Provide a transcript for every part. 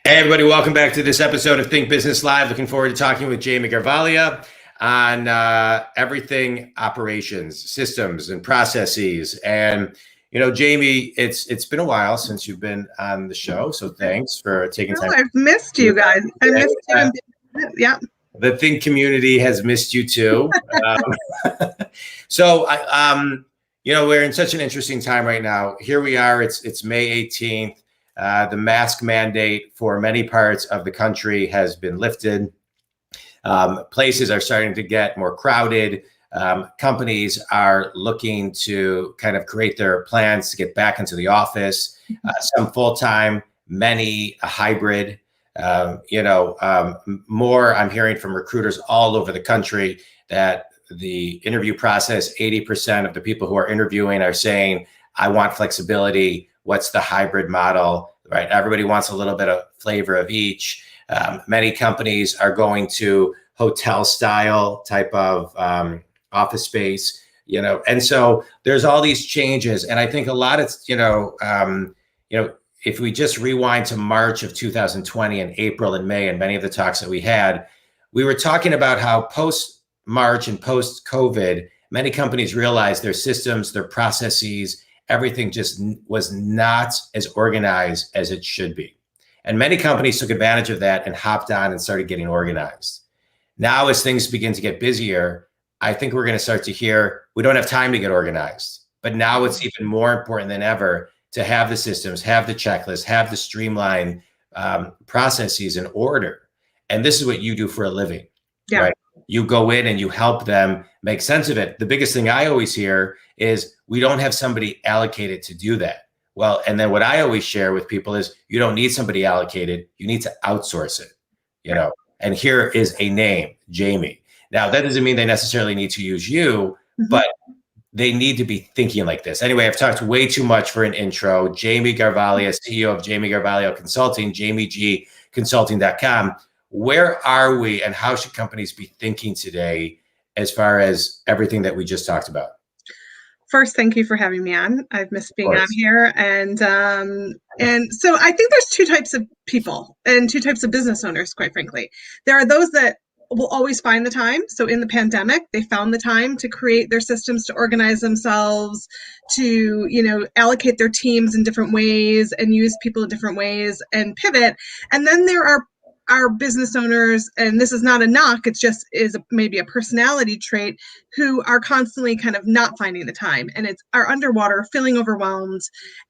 Hey, everybody, welcome back to this episode of Think Business Live. Looking forward to talking with Jamie Garavaglia on everything operations, systems, and processes. And, Jamie, it's been a while since you've been on the show, so thanks for taking time. I've missed you guys. I missed you. Yeah. The Think community has missed you too. So, we're in such an interesting time right now. Here we are. It's May 18th. The mask mandate for many parts of the country has been lifted. Places are starting to get more crowded. Companies are looking to kind of create their plans to get back into the office. Some full-time, many a hybrid. More I'm hearing from recruiters all over the country that the interview process, 80% of the people who are interviewing are saying, I want flexibility. What's the hybrid model, right? Everybody wants a little bit of flavor of each. Many companies are going to hotel style type of office space, and so there's all these changes. And I think a lot of, if we just rewind to March of 2020 and April and May and many of the talks that we had, we were talking about how post-March and post-COVID, many companies realized their systems, their processes, everything just was not as organized as it should be. And many companies took advantage of that and hopped on and started getting organized. Now, as things begin to get busier, I think we're going to start to hear, we don't have time to get organized. But now it's even more important than ever to have the systems, have the checklist, have the streamlined processes in order. And this is what you do for a living, right? You go in and you help them make sense of it. The biggest thing I always hear is we don't have somebody allocated to do that. Well, and then what I always share with people is you don't need somebody allocated. You need to outsource it, and here is a name, Jamie. Now, that doesn't mean they necessarily need to use you, but they need to be thinking like this. Anyway, I've talked way too much for an intro. Jamie Garavaglia, CEO of Jamie Garavaglia Consulting, jamiegconsulting.com. Where are we and how should companies be thinking today as far as everything that we just talked about? First, thank you for having me on. I've missed being on here. And so I think there's two types of people and two types of business owners, quite frankly. There are those that will always find the time. So in the pandemic, they found the time to create their systems, to organize themselves, to, allocate their teams in different ways and use people in different ways and pivot. And then there are business owners, and this is not a knock, it's just maybe a personality trait, who are constantly kind of not finding the time and are underwater, feeling overwhelmed,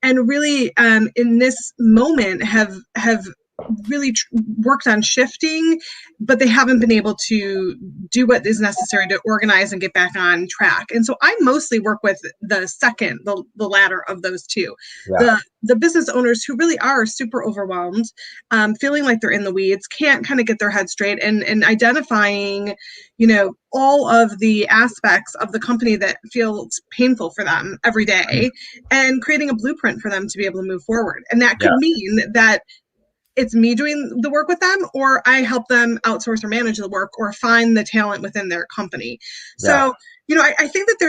and really in this moment have really worked on shifting, but they haven't been able to do what is necessary to organize and get back on track. And so I mostly work with the second, the latter of those two, the business owners who really are super overwhelmed, feeling like they're in the weeds, can't kind of get their head straight, and identifying, all of the aspects of the company that feels painful for them every day, and creating a blueprint for them to be able to move forward. And that could mean that it's me doing the work with them, or I help them outsource or manage the work or find the talent within their company. So, I think that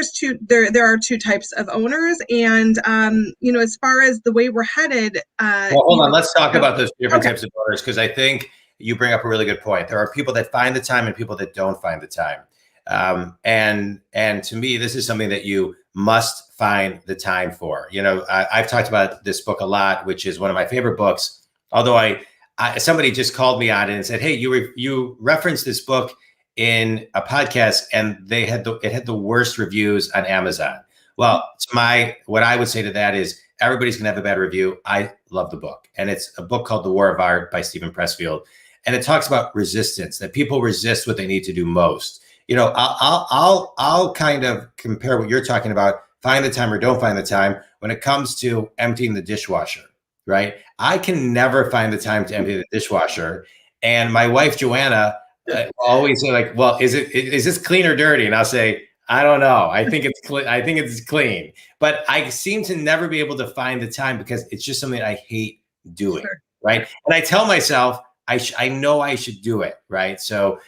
there are two types of owners. And, as far as the way we're headed. Well, hold on. Let's talk about those different types of owners, because I think you bring up a really good point. There are people that find the time and people that don't find the time. And to me, this is something that you must find the time for. I've talked about this book a lot, which is one of my favorite books. Although somebody just called me on it and said, "Hey, you referenced this book in a podcast, and it had the worst reviews on Amazon." Well, what I would say to that is everybody's gonna have a bad review. I love the book, and it's a book called The War of Art by Stephen Pressfield, and it talks about resistance, that people resist what they need to do most. I'll kind of compare what you're talking about, find the time or don't find the time, when it comes to emptying the dishwasher. Right? I can never find the time to empty the dishwasher. And my wife, Joanna, always say like, well, is this clean or dirty? And I'll say, I don't know. I think it's clean. But I seem to never be able to find the time because it's just something I hate doing. Sure. Right? And I tell myself, I know I should do it. Right? So,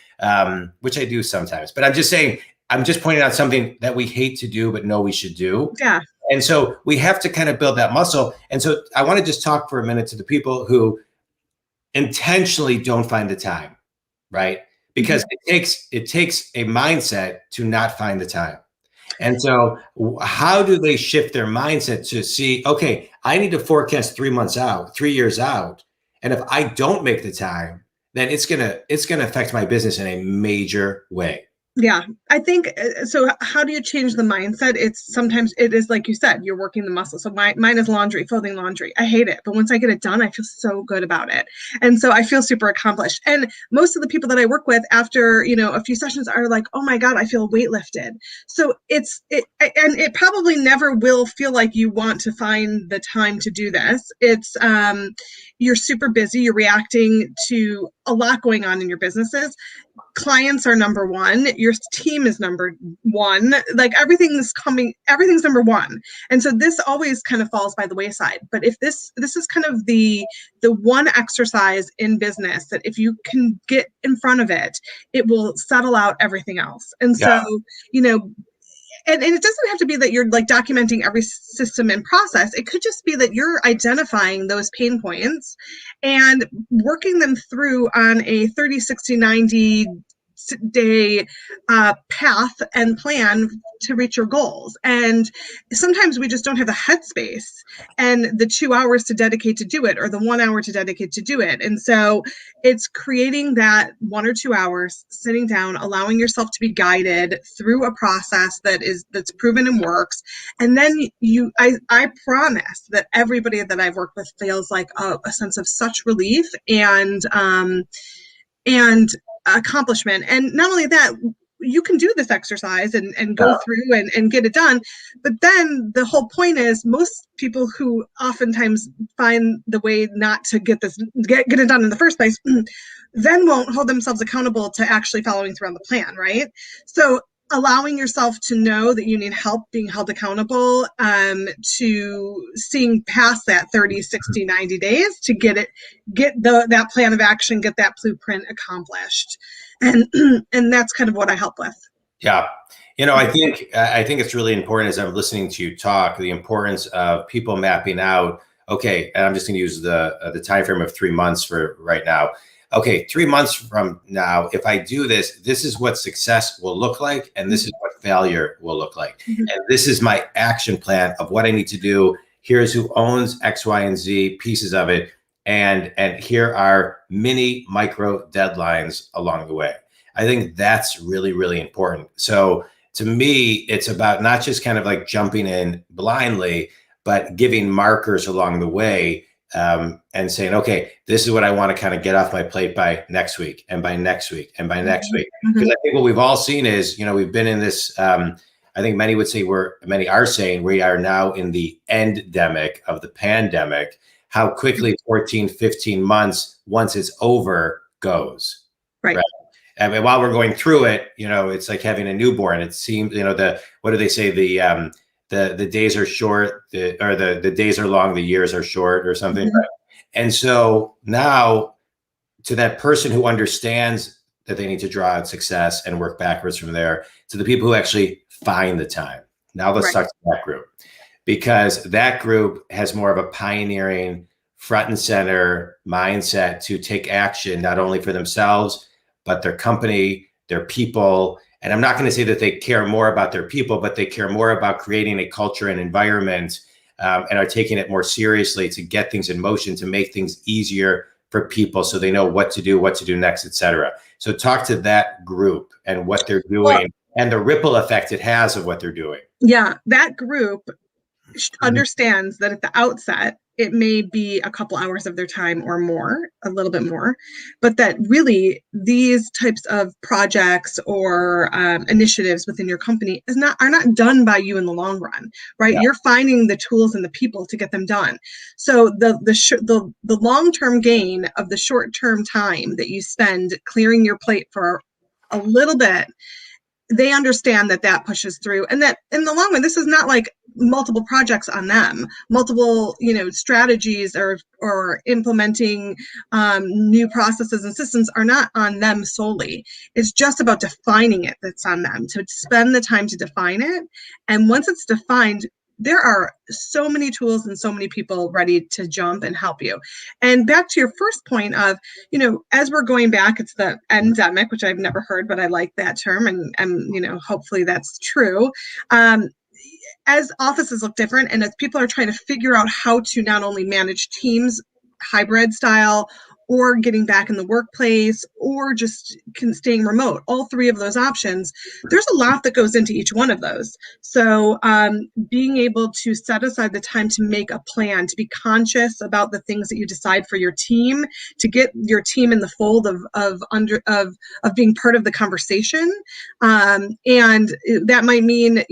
which I do sometimes. But I'm just saying, I'm just pointing out something that we hate to do, but know we should do. Yeah. And so we have to kind of build that muscle. And so I want to just talk for a minute to the people who intentionally don't find the time, right? Because it takes a mindset to not find the time. And so how do they shift their mindset to see, okay, I need to forecast 3 months out, 3 years out. And if I don't make the time, then it's gonna affect my business in a major way. Yeah, I think so. How do you change the mindset? It's sometimes it is like you said, you're working the muscle. So mine is laundry, folding laundry. I hate it, but once I get it done, I feel so good about it, and so I feel super accomplished. And most of the people that I work with after a few sessions are like, "Oh my God, I feel weight lifted." So and it probably never will feel like you want to find the time to do this. It's you're super busy. You're reacting to a lot going on in your businesses. Clients are number one, your team is number one, like everything's number one, and so this always kind of falls by the wayside. But if this is kind of the one exercise in business that if you can get in front of it, it will settle out everything else. And Yeah. so and it doesn't have to be that you're like documenting every system and process. It could just be that you're identifying those pain points and working them through on a 30, 60, 90 day path and plan to reach your goals. And sometimes we just don't have the headspace and the 2 hours to dedicate to do it, or the 1 hour to dedicate to do it. And so it's creating that 1 or 2 hours, sitting down, allowing yourself to be guided through a process that's proven and works. And then I promise that everybody that I've worked with feels like a sense of such relief and accomplishment. And not only that, you can do this exercise and go through and get it done. But then the whole point is most people who oftentimes find the way not to get it done in the first place, then won't hold themselves accountable to actually following through on the plan, right? So allowing yourself to know that you need help being held accountable, to seeing past that 30, 60, 90 days to get that plan of action, get that blueprint accomplished. And that's kind of what I help with. Yeah. I think it's really important as I'm listening to you talk, the importance of people mapping out, okay, and I'm just going to use the time frame of 3 months for right now. Okay, 3 months from now, if I do this, this is what success will look like, and this is what failure will look like. And this is my action plan of what I need to do. Here's who owns X, Y, and Z pieces of it. And here are mini micro deadlines along the way. I think that's really, really important. So to me, it's about not just kind of like jumping in blindly, but giving markers along the way, and saying, okay, this is what I want to kind of get off my plate by next week, and by next week, and by next week. Because I think what we've all seen is, we've been in this, I think many are saying we are now in the endemic of the pandemic, how quickly 14, 15 months, once it's over, goes. Right. I mean, while we're going through it, it's like having a newborn. It seems, what do they say? The days are short, the days are long, the years are short, or something. Right? And so now, to that person who understands that they need to draw out success and work backwards from there, to the people who actually find the time. Now let's talk to that group, because that group has more of a pioneering, front and center mindset to take action, not only for themselves, but their company, their people. And I'm not going to say that they care more about their people, but they care more about creating a culture and environment, and are taking it more seriously to get things in motion, to make things easier for people so they know what to do next, et cetera. So talk to that group and what they're doing and the ripple effect it has of what they're doing. Yeah, that group understands that at the outset, it may be a couple hours of their time or more, a little bit more, but that really these types of projects or initiatives within your company are not done by you in the long run, right? Yeah. You're finding the tools and the people to get them done. So the long-term gain of the short-term time that you spend clearing your plate for a little bit, they understand that pushes through, and that in the long run, this is not like multiple projects on them, multiple, strategies or implementing new processes and systems are not on them solely. It's just about defining it that's on them, to spend the time to define it. And once it's defined, there are so many tools and so many people ready to jump and help you. And back to your first point of, as we're going back, it's the endemic, which I've never heard, but I like that term, and hopefully that's true. As offices look different and as people are trying to figure out how to not only manage teams hybrid style, or getting back in the workplace, or just staying remote, all three of those options, there's a lot that goes into each one of those. So being able to set aside the time to make a plan, to be conscious about the things that you decide for your team, to get your team in the fold of being part of the conversation. And that might mean,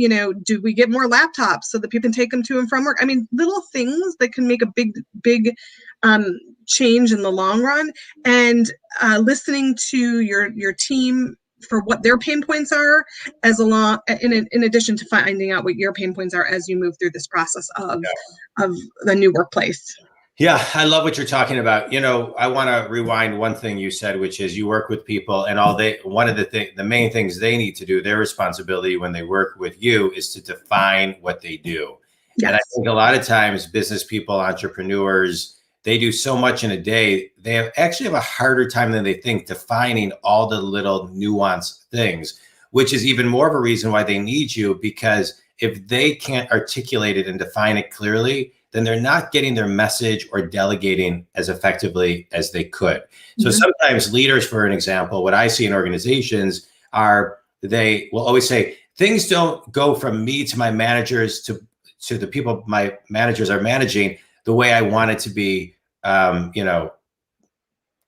do we get more laptops so that people can take them to and from work? I mean, little things that can make a big change in the long run, and listening to your team for what their pain points are, in addition to finding out what your pain points are as you move through this process of the new workplace. Yeah, I love what you're talking about. I want to rewind one thing you said, which is you work with people, and one of the main things they need to do, their responsibility when they work with you, is to define what they do. Yes. And I think a lot of times business people, entrepreneurs, they do so much in a day, they actually have a harder time than they think defining all the little nuanced things, which is even more of a reason why they need you, because if they can't articulate it and define it clearly, then they're not getting their message or delegating as effectively as they could. Mm-hmm. So sometimes leaders, for an example, what I see in organizations are, they will always say, things don't go from me to my managers to the people my managers are managing the way I want it to be,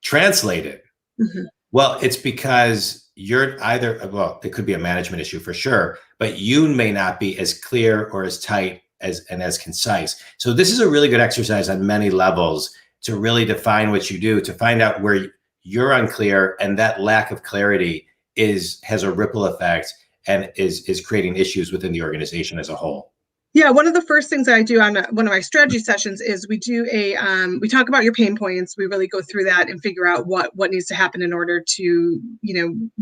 translated. Mm-hmm. Well, it's because you're it could be a management issue for sure, but you may not be as clear or as tight and as concise. So this is a really good exercise on many levels to really define what you do, to find out where you're unclear, and that lack of clarity has a ripple effect and is creating issues within the organization as a whole. Yeah, one of the first things that I do on one of my strategy sessions is we do we talk about your pain points. We really go through that and figure out what needs to happen in order to,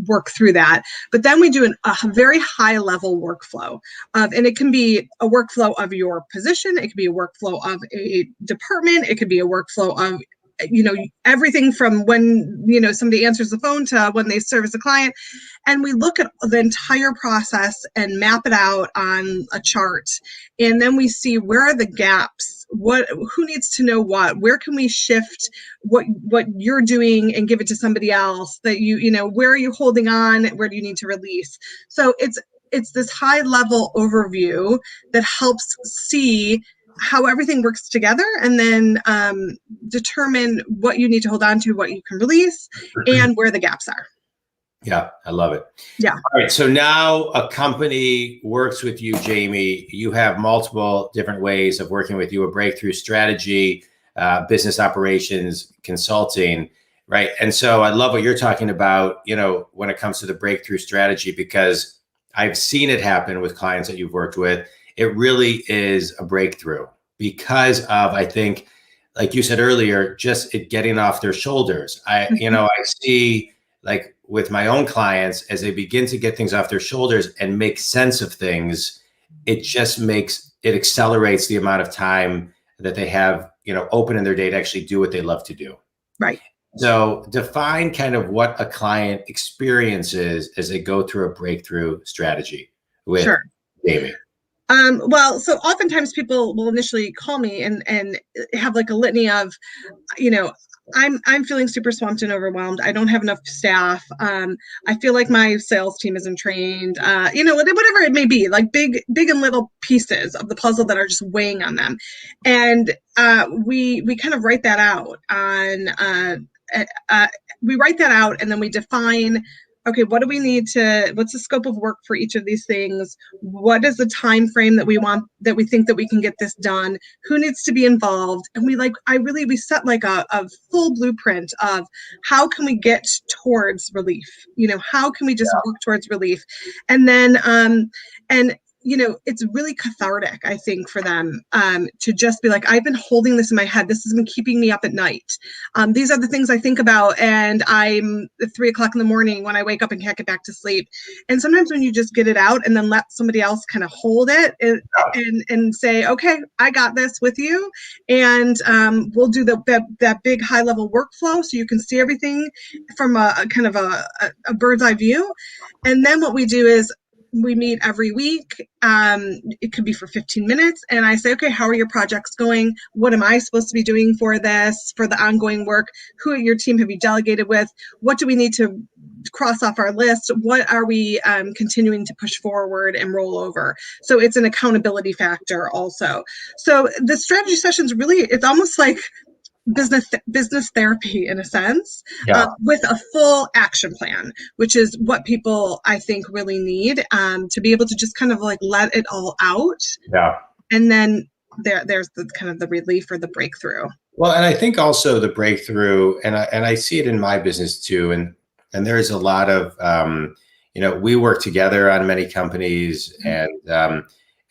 work through that. But then we do a very high level workflow and it can be a workflow of your position. It could be a workflow of a department. It could be a workflow of, everything from when, somebody answers the phone to when they service a client. And we look at the entire process and map it out on a chart. And then we see, where are the gaps? Who needs to know what? Where can we shift what you're doing and give it to somebody else? That where are you holding on? Where do you need to release? So it's this high level overview that helps see how everything works together, and then determine what you need to hold on to, what you can release, and where the gaps are. Yeah, I love it. Yeah. All right. So now a company works with you, Jamie. You have multiple different ways of working with you: a breakthrough strategy, business operations, consulting, right? And so I love what you're talking about, when it comes to the breakthrough strategy, because I've seen it happen with clients that you've worked with. It really is a breakthrough because of, I think, like you said earlier, just it getting off their shoulders. I see, like with my own clients, as they begin to get things off their shoulders and make sense of things, it accelerates the amount of time that they have, open in their day to actually do what they love to do. Right. So define kind of what a client experiences as they go through a breakthrough strategy with Jamie. Well, so oftentimes people will initially call me and have like a litany of, I'm feeling super swamped and overwhelmed. I don't have enough staff. I feel like my sales team isn't trained. Whatever it may be, like big and little pieces of the puzzle that are just weighing on them. And we kind of write that out and then we define, okay, what do we need what's the scope of work for each of these things? What is the time frame that we think that we can get this done? Who needs to be involved? And we set like a full blueprint of how can we get towards relief? How can we just work towards relief? And then, and it's really cathartic, I think, for them to just be like, I've been holding this in my head. This has been keeping me up at night. These are the things I think about, and I'm at 3 o'clock in the morning when I wake up and can't get back to sleep. And sometimes when you just get it out and then let somebody else kind of hold it and say, okay, I got this with you, and we'll do that big high level workflow so you can see everything from a kind of a bird's eye view. And then what we do is we meet every week. It could be for 15 minutes. And I say, okay, how are your projects going? What am I supposed to be doing for the ongoing work? Who at your team have you delegated with? What do we need to cross off our list? What are we continuing to push forward and roll over? So it's an accountability factor also. So the strategy sessions really, it's almost like business therapy in a sense, with a full action plan, which is what people I think really need, to be able to just kind of like let it all out. Yeah. And then there's the kind of the relief or the breakthrough. Well, and I think also the breakthrough, and I see it in my business too, and there's a lot of we work together on many companies, and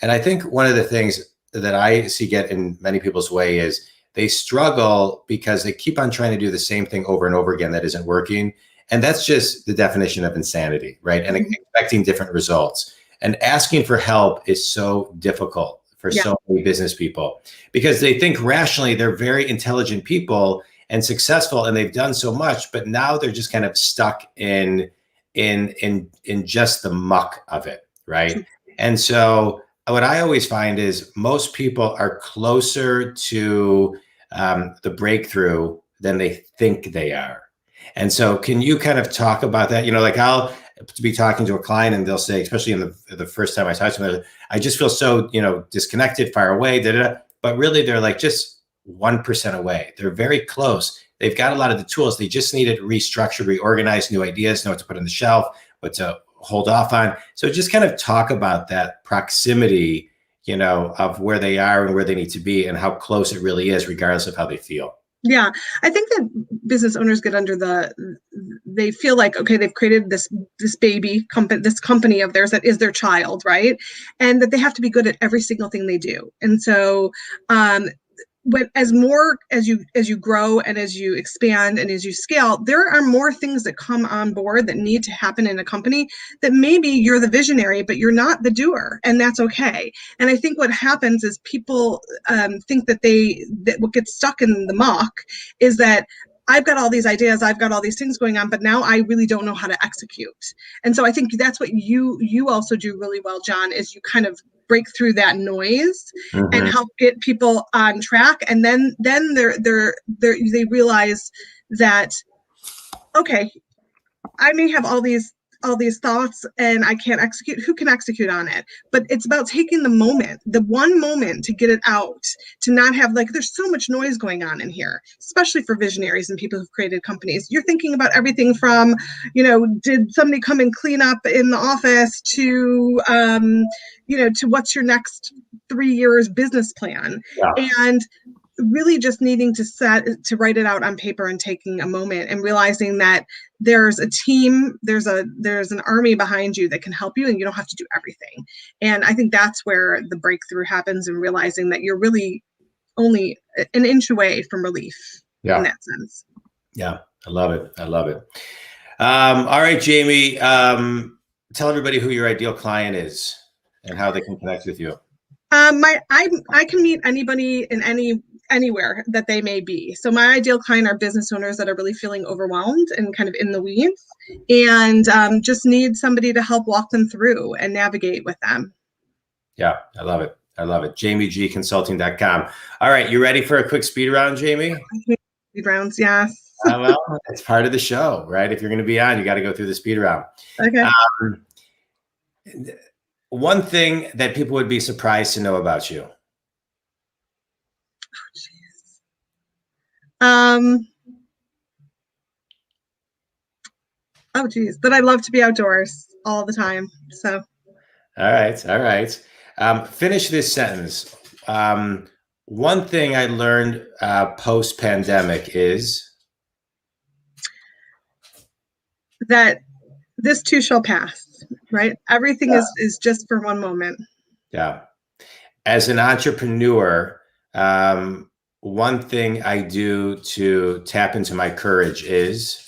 I think one of the things that I see get in many people's way is they struggle because they keep on trying to do the same thing over and over again that isn't working. And that's just the definition of insanity, right? And expecting different results. And asking for help is so difficult for so many business people because they think rationally they're very intelligent people and successful and they've done so much, but now they're just kind of stuck in just the muck of it, right? And so what I always find is most people are closer to the breakthrough than they think they are. And so can you kind of talk about that? Like I'll be talking to a client and they'll say, especially in the first time I talk to them, I just feel so, disconnected, far away, but really they're like just 1% away. They're very close. They've got a lot of the tools. They just need it restructured, reorganized, new ideas, know what to put on the shelf, what to hold off on. So just kind of talk about that proximity, of where they are and where they need to be and how close it really is, regardless of how they feel. Yeah, I think that business owners get they feel like, okay, they've created this baby company, this company of theirs that is their child, right? And that they have to be good at every single thing they do. And so, as you grow and as you expand and as you scale, there are more things that come on board that need to happen in a company that maybe you're the visionary, but you're not the doer, and that's okay. And I think what happens is people think that what gets stuck in the muck is that I've got all these ideas, I've got all these things going on, but now I really don't know how to execute. And so I think that's what you also do really well, John, is you kind of break through that noise and help get people on track. And then they realize that, okay, I may have all these thoughts and I can't execute. Who can execute on it? But it's about taking the one moment to get it out, to not have there's so much noise going on in here, especially for visionaries and people who've created companies. You're thinking about everything from, did somebody come and clean up in the office to, to what's your next 3 years business plan. And really just needing to write it out on paper and taking a moment and realizing that there's a team, there's an army behind you that can help you, and you don't have to do everything. And I think that's where the breakthrough happens, and realizing that you're really only an inch away from relief in that sense. Yeah, I love it. All right, Jamie, tell everybody who your ideal client is and how they can connect with you. I can meet anybody in anywhere that they may be. So my ideal client are business owners that are really feeling overwhelmed and kind of in the weeds, and just need somebody to help walk them through and navigate with them. Yeah, I love it. JamieGconsulting.com. All right, you ready for a quick speed round, Jamie? Speed rounds, yes. Well, it's part of the show, right? If you're going to be on, you got to go through the speed round. Okay. One thing that people would be surprised to know about you. Oh geez, but I love to be outdoors all the time. So. All right. Finish this sentence. One thing I learned post-pandemic is that this too shall pass. Right? Everything is just for one moment. Yeah. As an entrepreneur, one thing I do to tap into my courage is?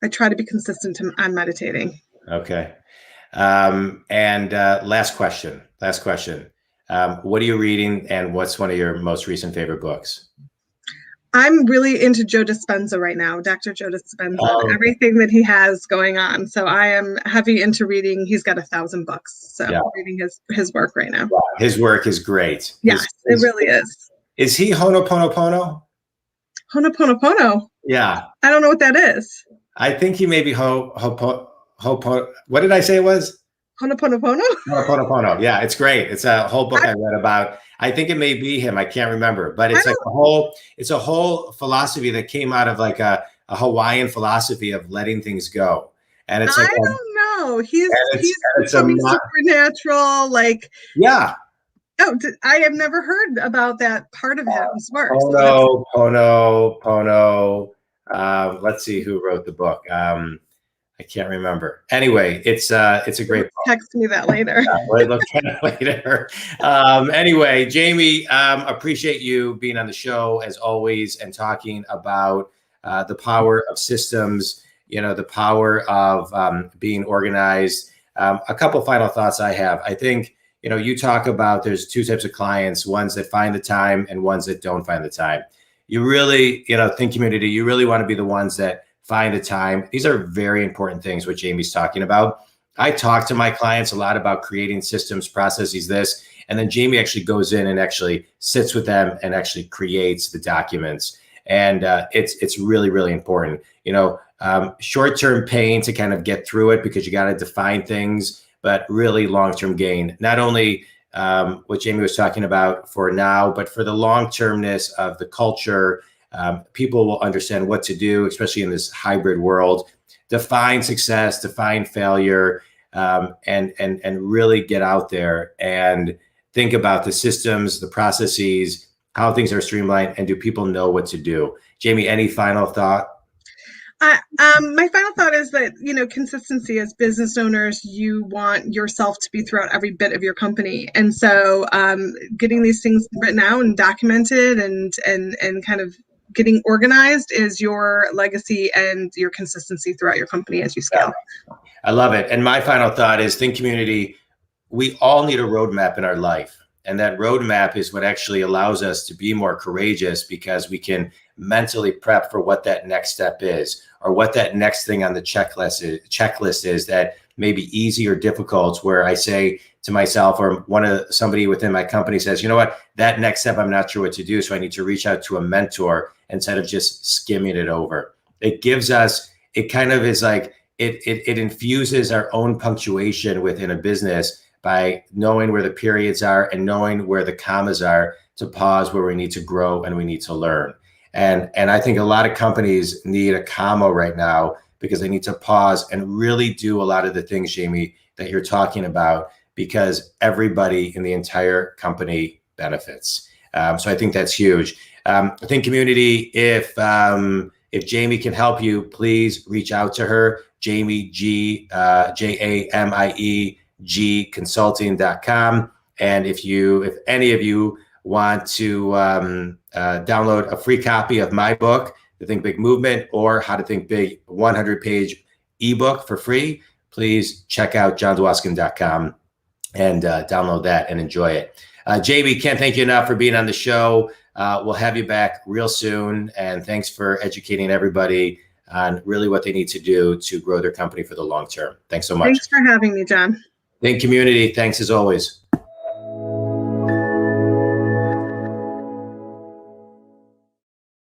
I try to be consistent on meditating. Okay. And last question. What are you reading, and what's one of your most recent favorite books? I'm really into Joe Dispenza right now, Dr. Joe Dispenza, Oh, everything that he has going on. So I am heavy into reading. He's got 1,000 books. So yeah. I'm reading his work right now. Wow. His work is great. Yes, it really is. Is he Ho'oponopono? Ho'oponopono? Yeah. I don't know what that is. I think he may be what did I say it was? Ho'oponopono? Ho'oponopono. Yeah, it's great. It's a whole book I read about. I think it may be him. I can't remember, but it's like it's a whole philosophy that came out of like a Hawaiian philosophy of letting things go. And it's like, I don't know. He's becoming supernatural, like, yeah. Oh, I have never heard about that part of his work. Pono. Let's see who wrote the book. I can't remember. Anyway, it's a great book. Text me that later. We'll look at it later. Anyway, Jamie, appreciate you being on the show as always and talking about the power of systems, the power of being organized. A couple final thoughts I have. I think, you talk about there's two types of clients, ones that find the time and ones that don't find the time. You really, Think Community, you really want to be the ones that find the time. These are very important things, what Jamie's talking about. I talk to my clients a lot about creating systems, processes, and then Jamie actually goes in and actually sits with them and actually creates the documents. And it's really, really important. Short-term pain to kind of get through it because you got to define things, but really long-term gain. Not only what Jamie was talking about for now, but for the long-termness of the culture. People will understand what to do, especially in this hybrid world. Define success, define failure, and really get out there and think about the systems, the processes, how things are streamlined, and do people know what to do? Jamie, any final thought? My final thought is that, consistency as business owners, you want yourself to be throughout every bit of your company. And so getting these things written out and documented and kind of getting organized is your legacy and your consistency throughout your company as you scale. I love it. And my final thought is, Think Community, we all need a roadmap in our life. And that roadmap is what actually allows us to be more courageous because we can mentally prep for what that next step is or what that next thing on the checklist is that may be easy or difficult, where I say to myself or somebody within my company says, you know what, that next step, I'm not sure what to do. So I need to reach out to a mentor instead of just skimming it over. It gives us, it kind of is like, it infuses our own punctuation within a business by knowing where the periods are and knowing where the commas are to pause where we need to grow and we need to learn. And I think a lot of companies need a comma right now because they need to pause and really do a lot of the things, Jamie, that you're talking about, because everybody in the entire company benefits. So I think that's huge. I think Community, if Jamie can help you, please reach out to her, Jamie G, Jamie G consulting.com. And if any of you want to download a free copy of my book, The Think Big Movement, or How to Think Big 100-page ebook for free, please check out johndwoskin.com and download that and enjoy it. Jamie, can't thank you enough for being on the show. We'll have you back real soon. And thanks for educating everybody on really what they need to do to grow their company for the long term. Thanks so much. Thanks for having me, John. Think Community, thanks as always.